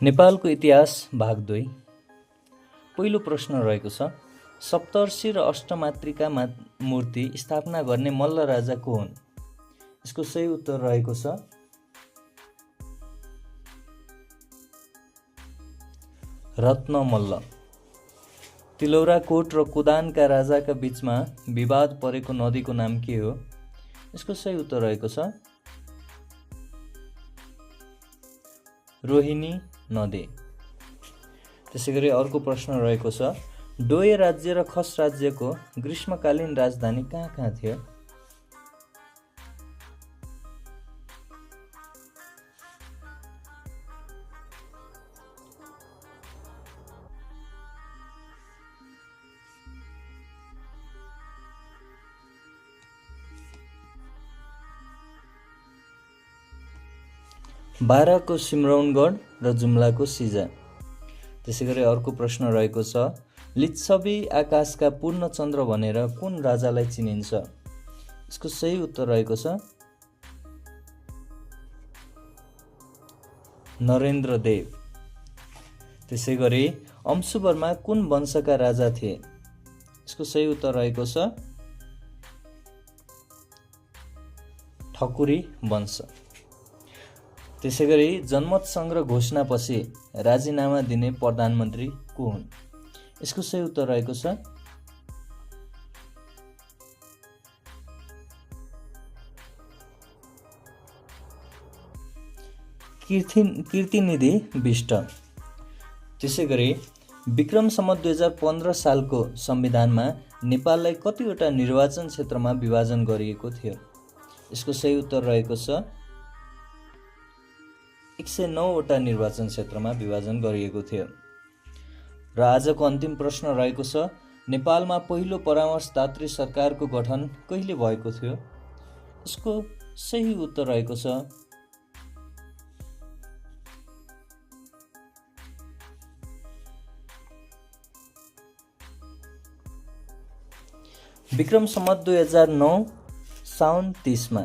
नेपालको इतिहास भाग 2। पहिलो प्रश्न रहेको छ, सप्तर्षि र अष्टमातृका मूर्ति स्थापना गर्ने मल्ल राजा को हुन्? यसको सही उत्तर रहेको छ रत्नमल्ल। तिलौराकोट र कुदानका राजाका बीचमा विवाद परेको नदीको नाम के हो? यसको सही उत्तर रहेको छ रोहिणी नदी। त्यसैगरी अर्को प्रश्न रहेको छ, डोय राज्य र खस राज्यको ग्रीष्मकालीन राजधानी कहाँ कहाँ थियो? बाराको सिमरौनगढ र जुम्लाको सिजा। त्यसैगरी अर्को प्रश्न रहेको छ, लिच्छवी आकाशका पूर्ण चन्द्र भनेर कुन राजालाई चिनिन्छ? यसको सही उत्तर रहेको छ नरेन्द्रदेव। त्यसैगरी अंशुवर्मा कुन वंशका राजा थिए? यसको सही उत्तर रहेको छ ठकुरी वंश। त्यसैगरी जनमत सङ्ग्रह घोषणापछि राजीनामा दिने प्रधानमन्त्री को हुन्? यसको सही उत्तर रहेको छ कीर्तिनिधि बिष्ट। त्यसैगरी विक्रम सम्वत 2015 सालको संविधानमा नेपाललाई कतिवटा निर्वाचन क्षेत्रमा विभाजन गरिएको थियो? यसको सही उत्तर रहेको छ 109 वटा निर्वाचन क्षेत्रमा विभाजन गरिएको थियो। र आजको अन्तिम प्रश्न रहेको छ, नेपालमा पहिलो परामर्शदात्री सरकारको गठन कहिले भएको थियो? यसको सही उत्तर रहेको छ विक्रम सम्वत 2009 साउन 30 मा।